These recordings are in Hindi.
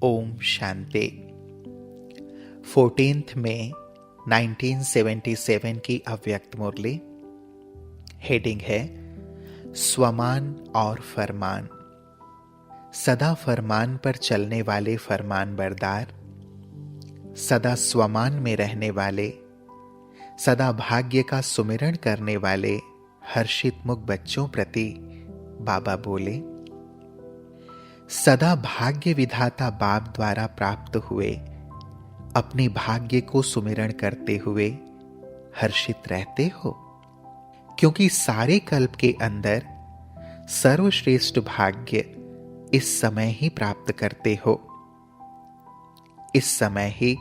ओम शांति। 14 मई 1977 की अव्यक्त मुरली। हेडिंग है स्वमान और फरमान। सदा फरमान पर चलने वाले फरमान बरदार, सदा स्वमान में रहने वाले, सदा भाग्य का सुमिरण करने वाले हर्षित मुख बच्चों प्रति बाबा बोले, सदा भाग्य विधाता बाप द्वारा प्राप्त हुए अपने भाग्य को सुमिरण करते हुए हर्षित रहते हो, क्योंकि सारे कल्प के अंदर सर्वश्रेष्ठ भाग्य इस समय ही प्राप्त करते हो। इस समय ही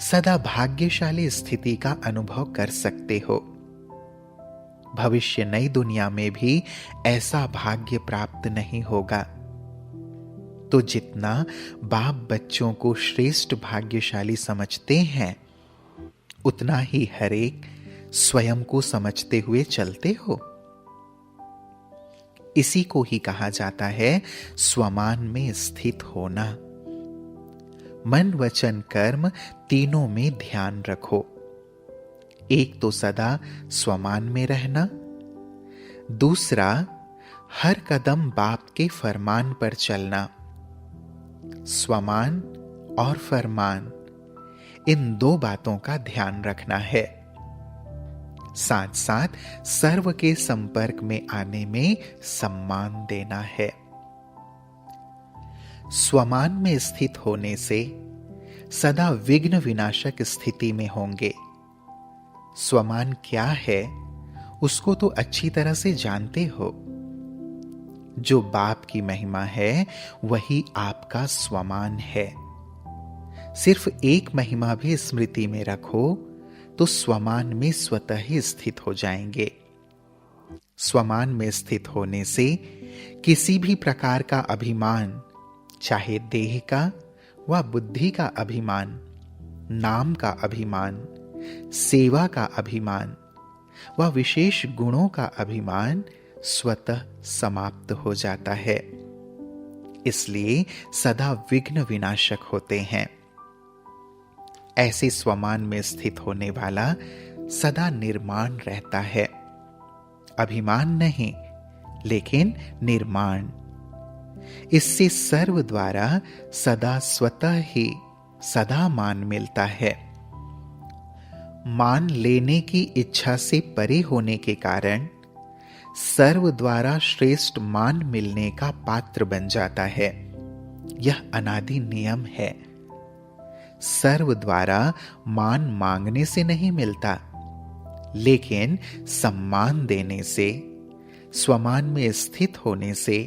सदा भाग्यशाली स्थिति का अनुभव कर सकते हो। भविष्य नई दुनिया में भी ऐसा भाग्य प्राप्त नहीं होगा। तो जितना बाप बच्चों को श्रेष्ठ भाग्यशाली समझते हैं, उतना ही हरेक स्वयं को समझते हुए चलते हो। इसी को ही कहा जाता है स्वमान में स्थित होना। मन वचन कर्म तीनों में ध्यान रखो। एक तो सदा स्वमान में रहना, दूसरा हर कदम बाप के फरमान पर चलना। स्वमान और फरमान, इन दो बातों का ध्यान रखना है। साथ साथ सर्व के संपर्क में आने में सम्मान देना है। स्वमान में स्थित होने से सदा विघ्न विनाशक स्थिति में होंगे। स्वमान क्या है उसको तो अच्छी तरह से जानते हो। जो बाप की महिमा है वही आपका स्वमान है। सिर्फ एक महिमा भी स्मृति में रखो तो स्वमान में स्वतः ही स्थित हो जाएंगे। स्वमान में स्थित होने से किसी भी प्रकार का अभिमान, चाहे देह का व बुद्धि का अभिमान, नाम का अभिमान, सेवा का अभिमान व विशेष गुणों का अभिमान स्वतः समाप्त हो जाता है। इसलिए सदा विघ्न विनाशक होते हैं। ऐसे स्वमान में स्थित होने वाला सदा निर्माण रहता है। अभिमान नहीं, लेकिन निर्माण। इससे सर्व द्वारा सदा स्वतः ही सदा मान मिलता है। मान लेने की इच्छा से परे होने के कारण सर्व द्वारा श्रेष्ठ मान मिलने का पात्र बन जाता है। यह अनादि नियम है। सर्व द्वारा मान मांगने से नहीं मिलता, लेकिन सम्मान देने से, स्वमान में स्थित होने से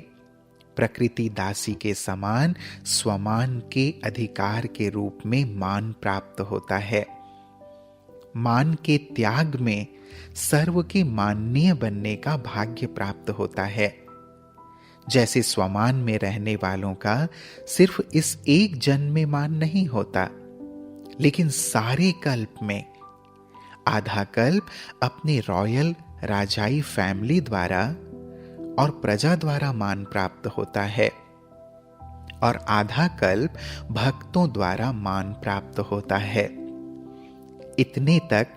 प्रकृति दासी के समान स्वमान के अधिकार के रूप में मान प्राप्त होता है। मान के त्याग में सर्व के माननीय बनने का भाग्य प्राप्त होता है। जैसे स्वमान में रहने वालों का सिर्फ इस एक जन्म में मान नहीं होता, लेकिन सारे कल्प में, आधा कल्प अपने रॉयल राजाई फैमिली द्वारा और प्रजा द्वारा मान प्राप्त होता है, और आधा कल्प भक्तों द्वारा मान प्राप्त होता है। इतने तक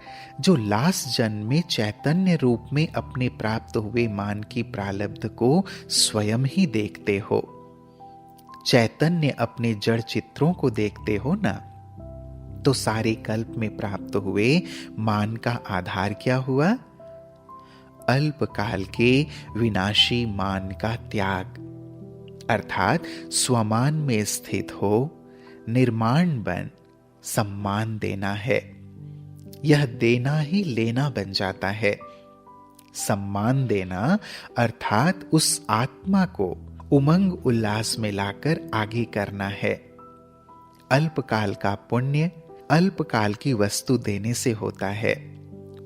जो लास्ट जन्म में चैतन्य रूप में अपने प्राप्त हुए मान की प्रारब्ध को स्वयं ही देखते हो। चैतन्य अपने जड़ चित्रों को देखते हो ना, तो सारे कल्प में प्राप्त हुए मान का आधार क्या हुआ? अल्पकाल के विनाशी मान का त्याग, अर्थात स्वमान में स्थित हो निर्माण बन सम्मान देना है। यह देना ही लेना बन जाता है। सम्मान देना अर्थात उस आत्मा को उमंग उल्लास में लाकर आगे करना है। अल्पकाल का पुण्य अल्पकाल की वस्तु देने से होता है,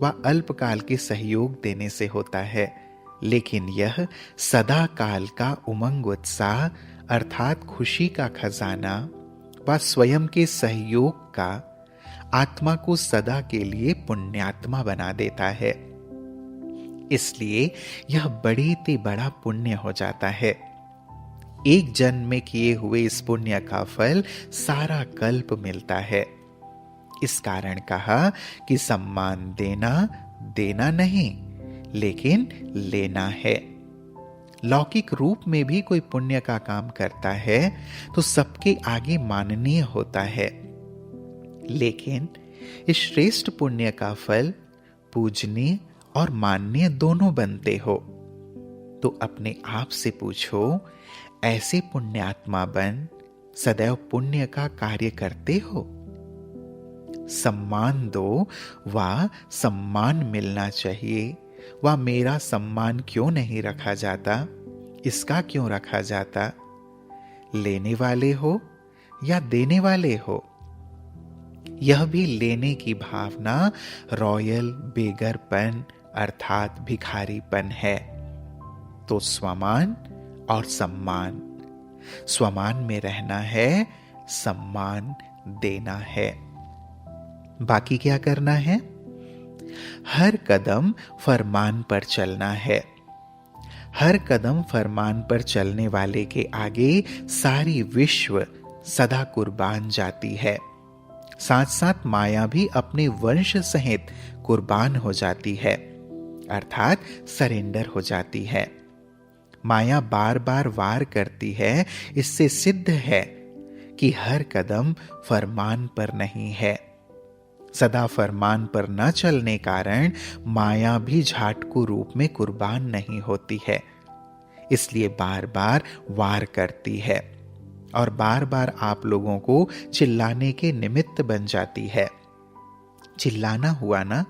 व अल्पकाल के सहयोग देने से होता है, लेकिन यह सदा काल का उमंग उत्साह अर्थात खुशी का खजाना व स्वयं के सहयोग का आत्मा को सदा के लिए पुण्यात्मा बना देता है। इसलिए यह बड़े ते बड़ा पुण्य हो जाता है। एक जन्म में किए हुए इस पुण्य का फल सारा कल्प मिलता है। इस कारण कहा कि सम्मान देना देना नहीं, लेकिन लेना है। लौकिक रूप में भी कोई पुण्य का काम करता है तो सबके आगे माननीय होता है, लेकिन इस श्रेष्ठ पुण्य का फल पूजनीय और माननीय दोनों बनते हो। तो अपने आप से पूछो, ऐसे पुण्यात्मा बन सदैव पुण्य का कार्य करते हो? सम्मान दो, वह सम्मान मिलना चाहिए, वह मेरा सम्मान क्यों नहीं रखा जाता, इसका क्यों रखा जाता? लेने वाले हो या देने वाले हो? यह भी लेने की भावना रॉयल बेगरपन अर्थात भिखारीपन है। तो स्वमान और सम्मान, स्वमान में रहना है, सम्मान देना है। बाकी क्या करना है? हर कदम फरमान पर चलना है। हर कदम फरमान पर चलने वाले के आगे सारी विश्व सदा कुर्बान जाती है। साथ साथ माया भी अपने वंश सहित कुर्बान हो जाती है, अर्थात सरेंडर हो जाती है। माया बार बार वार करती है, इससे सिद्ध है कि हर कदम फरमान पर नहीं है। सदा फरमान पर न चलने कारण माया भी झाटकू रूप में कुर्बान नहीं होती है, इसलिए बार बार वार करती है और बार बार आप लोगों को चिल्लाने के निमित्त बन जाती है। चिल्लाना हुआ ना,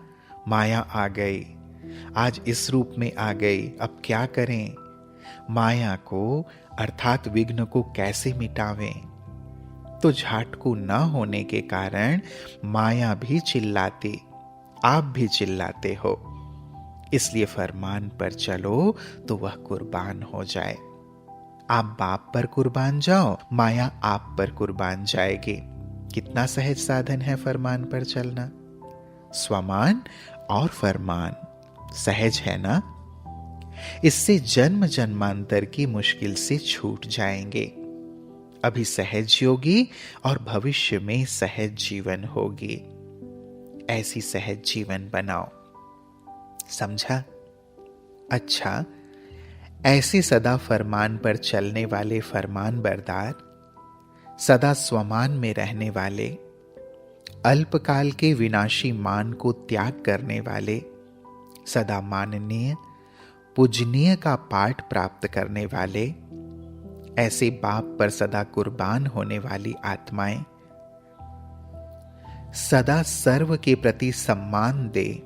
माया आ गई, आज इस रूप में आ गई, अब क्या करें? माया को अर्थात विघ्न को कैसे मिटावें? तो झाटकू न होने के कारण माया भी चिल्लाती, आप भी चिल्लाते हो। इसलिए फरमान पर चलो तो वह कुर्बान हो जाए। आप बाप पर कुर्बान जाओ, माया आप पर कुर्बान जाएगी। कितना सहज साधन है फरमान पर चलना। स्वमान और फरमान सहज है ना? इससे जन्म जन्मांतर की मुश्किल से छूट जाएंगे। अभी सहज योगी और भविष्य में सहज जीवन होगी। ऐसी सहज जीवन बनाओ। समझा? अच्छा, ऐसे सदा फरमान पर चलने वाले फरमान बरदार, सदा स्वमान में रहने वाले, अल्पकाल के विनाशी मान को त्याग करने वाले, सदा माननीय पूजनीय का पाठ प्राप्त करने वाले, ऐसे बाप पर सदा कुर्बान होने वाली आत्माएं, सदा सर्व के प्रति सम्मान दे,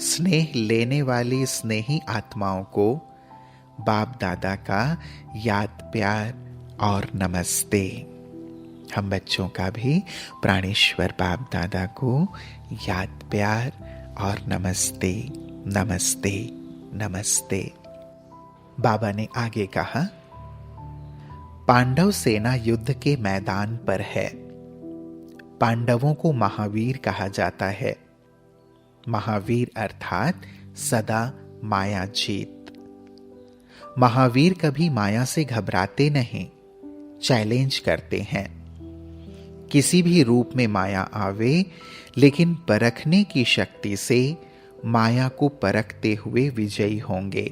स्नेह लेने वाली स्नेही आत्माओं को बाप दादा का याद प्यार और नमस्ते। हम बच्चों का भी प्राणेश्वर बाप दादा को याद प्यार और नमस्ते नमस्ते नमस्ते। बाबा ने आगे कहा, पांडव सेना युद्ध के मैदान पर है। पांडवों को महावीर कहा जाता है। महावीर अर्थात सदा माया जीत। महावीर कभी माया से घबराते नहीं, चैलेंज करते हैं। किसी भी रूप में माया आवे, लेकिन परखने की शक्ति से माया को परखते हुए विजयी होंगे।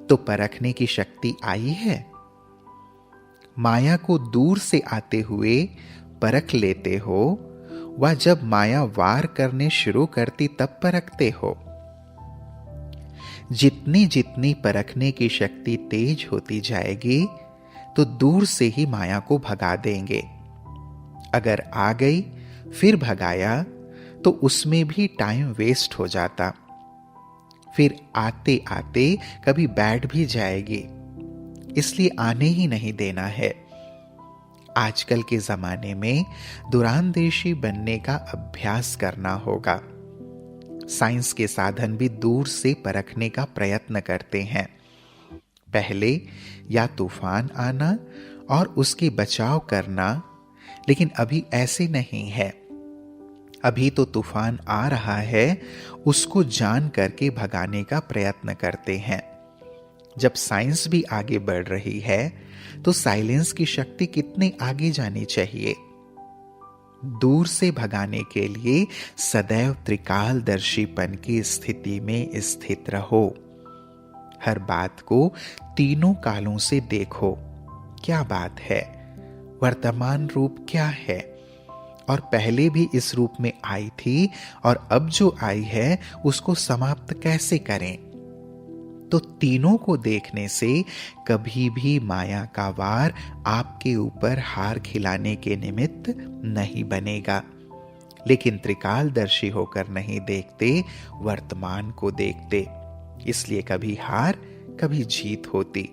तो परखने की शक्ति आई है। माया को दूर से आते हुए परख लेते हो, वह जब माया वार करने शुरू करती तब परखते हो। जितनी जितनी परखने की शक्ति तेज होती जाएगी, तो दूर से ही माया को भगा देंगे। अगर आ गई फिर भगाया तो उसमें भी टाइम वेस्ट हो जाता, फिर आते आते कभी बैठ भी जाएगी। इसलिए आने ही नहीं देना है। आजकल के जमाने में दुरांदेशी बनने का अभ्यास करना होगा। साइंस के साधन भी दूर से परखने का प्रयत्न करते हैं। पहले या तूफान आना और उसके बचाव करना, लेकिन अभी ऐसे नहीं है। अभी तो तूफान आ रहा है, उसको जान करके भगाने का प्रयत्न करते हैं। जब साइंस भी आगे बढ़ रही है तो साइलेंस की शक्ति कितनी आगे जानी चाहिए। दूर से भगाने के लिए सदैव त्रिकालदर्शीपन की स्थिति में स्थित रहो। हर बात को तीनों कालों से देखो। क्या बात है, वर्तमान रूप क्या है, और पहले भी इस रूप में आई थी और अब जो आई है उसको समाप्त कैसे करें। तो तीनों को देखने से कभी भी माया का वार आपके ऊपर हार खिलाने के निमित्त नहीं बनेगा। लेकिन त्रिकालदर्शी होकर नहीं देखते, वर्तमान को देखते, इसलिए कभी हार कभी जीत होती,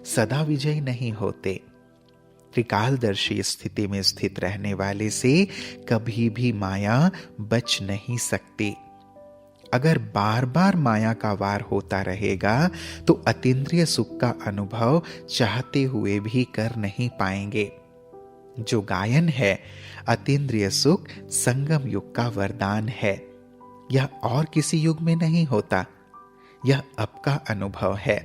सदा विजयी नहीं होते। त्रिकालदर्शी स्थिति में स्थित रहने वाले से कभी भी माया बच नहीं सकती। अगर बार बार माया का वार होता रहेगा तो अतीन्द्रिय सुख का अनुभव चाहते हुए भी कर नहीं पाएंगे। जो गायन है, अतीन्द्रिय सुख संगम युग का वरदान है। यह और किसी युग में नहीं होता, यह अब का अनुभव है।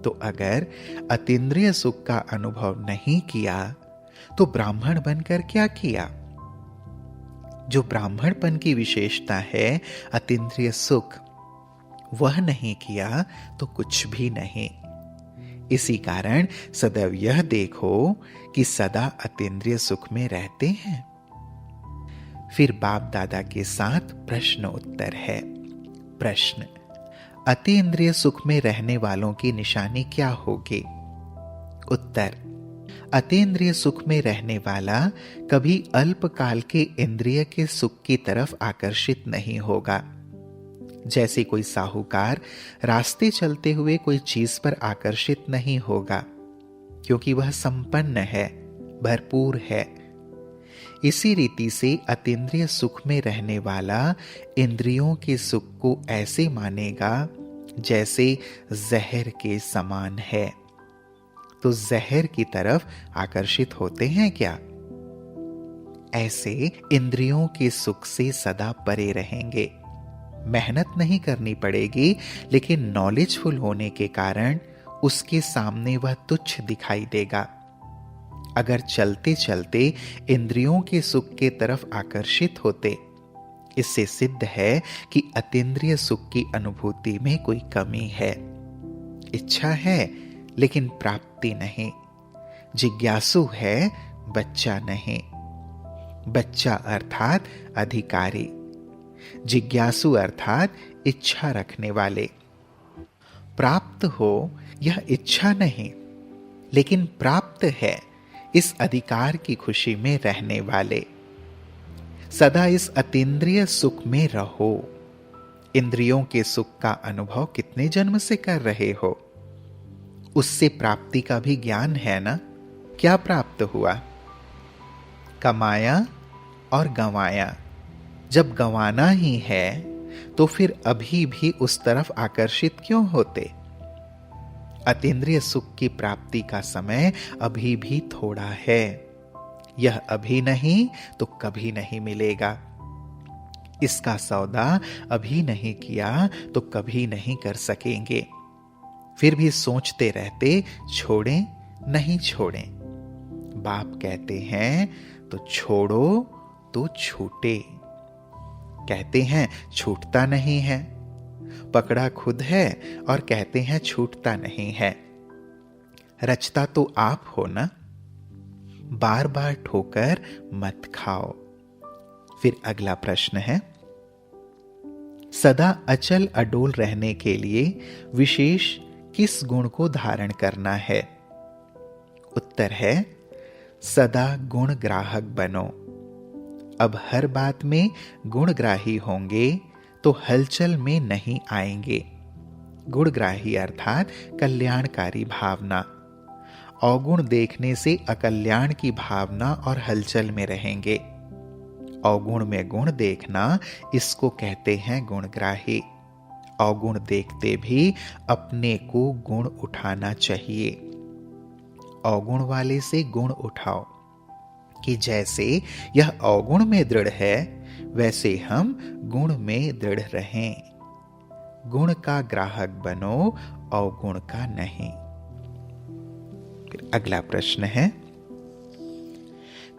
तो अगर अतीन्द्रिय सुख का अनुभव नहीं किया तो ब्राह्मण बनकर क्या किया। जो ब्राह्मणपन की विशेषता है, अतीन्द्रिय सुख, वह नहीं किया तो कुछ भी नहीं। इसी कारण सदैव यह देखो कि सदा अतीन्द्रिय सुख में रहते हैं। फिर बाप दादा के साथ प्रश्न उत्तर है। प्रश्न, अतीन्द्रिय सुख में रहने वालों की निशानी क्या होगी। उत्तर, अतीन्द्रिय सुख में रहने वाला कभी अल्पकाल के इंद्रिय के सुख की तरफ आकर्षित नहीं होगा। जैसे कोई साहूकार रास्ते चलते हुए कोई चीज पर आकर्षित नहीं होगा, क्योंकि वह संपन्न है, भरपूर है। इसी रीति से अतीन्द्रिय सुख में रहने वाला इंद्रियों के सुख को ऐसे मानेगा जैसे जहर के समान है। तो जहर की तरफ आकर्षित होते हैं क्या। ऐसे इंद्रियों के सुख से सदा परे रहेंगे। मेहनत नहीं करनी पड़ेगी, लेकिन नॉलेजफुल होने के कारण उसके सामने वह तुच्छ दिखाई देगा। अगर चलते चलते इंद्रियों के सुख के तरफ आकर्षित होते, इससे सिद्ध है कि अतीन्द्रिय सुख की अनुभूति में कोई कमी है। इच्छा है लेकिन प्राप्ति नहीं। जिज्ञासु है, बच्चा नहीं। बच्चा अर्थात अधिकारी, जिज्ञासु अर्थात इच्छा रखने वाले। प्राप्त हो यह इच्छा नहीं, लेकिन प्राप्त है इस अधिकार की खुशी में रहने वाले। सदा इस अतीन्द्रिय सुख में रहो। इंद्रियों के सुख का अनुभव कितने जन्म से कर रहे हो, उससे प्राप्ति का भी ज्ञान है ना। क्या प्राप्त हुआ, कमाया और गंवाया। जब गंवाना ही है तो फिर अभी भी उस तरफ आकर्षित क्यों होते। अतीन्द्रिय सुख की प्राप्ति का समय अभी भी थोड़ा है। यह अभी नहीं तो कभी नहीं मिलेगा। इसका सौदा अभी नहीं किया तो कभी नहीं कर सकेंगे। फिर भी सोचते रहते, छोड़ें नहीं छोड़ें। बाप कहते हैं तो छोड़ो तो छूटे। कहते हैं छूटता नहीं है, पकड़ा खुद है और कहते हैं छूटता नहीं है। रचता तो आप हो ना। बार बार ठोकर मत खाओ। फिर अगला प्रश्न है, सदा अचल अडोल रहने के लिए विशेष किस गुण को धारण करना है। उत्तर है, सदा गुण ग्राहक बनो। अब हर बात में गुणग्राही होंगे तो हलचल में नहीं आएंगे। गुणग्राही अर्थात कल्याणकारी भावना। अवगुण देखने से अकल्याण की भावना और हलचल में रहेंगे। अवगुण में गुण देखना, इसको कहते हैं गुणग्राही। अवगुण देखते भी अपने को गुण उठाना चाहिए। अवगुण वाले से गुण उठाओ कि जैसे यह अवगुण में दृढ़ है, वैसे हम गुण में दृढ़ रहें। गुण का ग्राहक बनो, अवगुण का नहीं। फिर अगला प्रश्न है,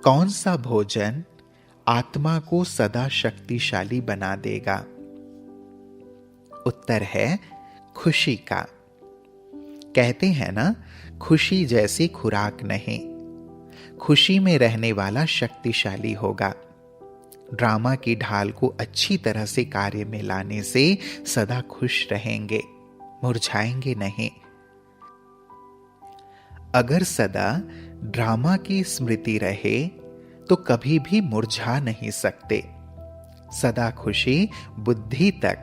कौन सा भोजन आत्मा को सदा शक्तिशाली बना देगा? उत्तर है खुशी का। कहते हैं ना, खुशी जैसी खुराक नहीं। खुशी में रहने वाला शक्तिशाली होगा। ड्रामा की ढाल को अच्छी तरह से कार्य में लाने से सदा खुश रहेंगे, मुरझाएंगे नहीं। अगर सदा ड्रामा की स्मृति रहे तो कभी भी मुरझा नहीं सकते। सदा खुशी बुद्धि तक,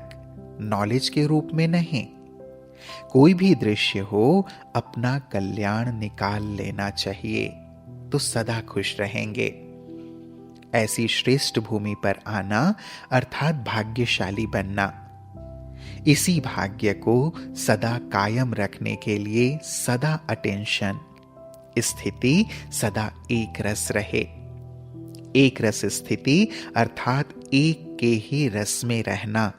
नॉलेज के रूप में नहीं। कोई भी दृश्य हो, अपना कल्याण निकाल लेना चाहिए तो सदा खुश रहेंगे। ऐसी श्रेष्ठ भूमि पर आना अर्थात भाग्यशाली बनना। इसी भाग्य को सदा कायम रखने के लिए सदा अटेंशन, स्थिति सदा एक रस रहे। एक रस स्थिति अर्थात एक के ही रस में रहना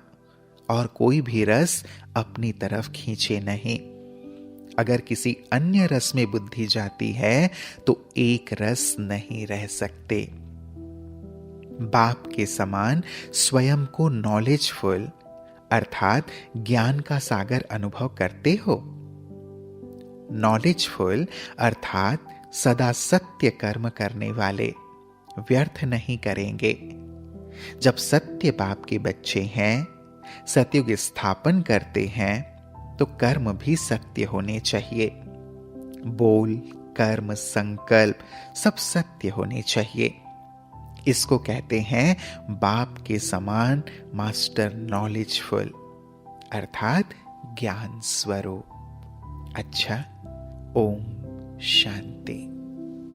और कोई भी रस अपनी तरफ खींचे नहीं। अगर किसी अन्य रस में बुद्धि जाती है तो एक रस नहीं रह सकते। बाप के समान स्वयं को नॉलेजफुल अर्थात ज्ञान का सागर अनुभव करते हो। नॉलेजफुल अर्थात सदा सत्य कर्म करने वाले, व्यर्थ नहीं करेंगे। जब सत्य बाप के बच्चे हैं, सतयुग स्थापन करते हैं, तो कर्म भी सत्य होने चाहिए। बोल, कर्म, संकल्प सब सत्य होने चाहिए। इसको कहते हैं बाप के समान मास्टर नॉलेजफुल अर्थात ज्ञान स्वरूप। अच्छा, ओम शांति।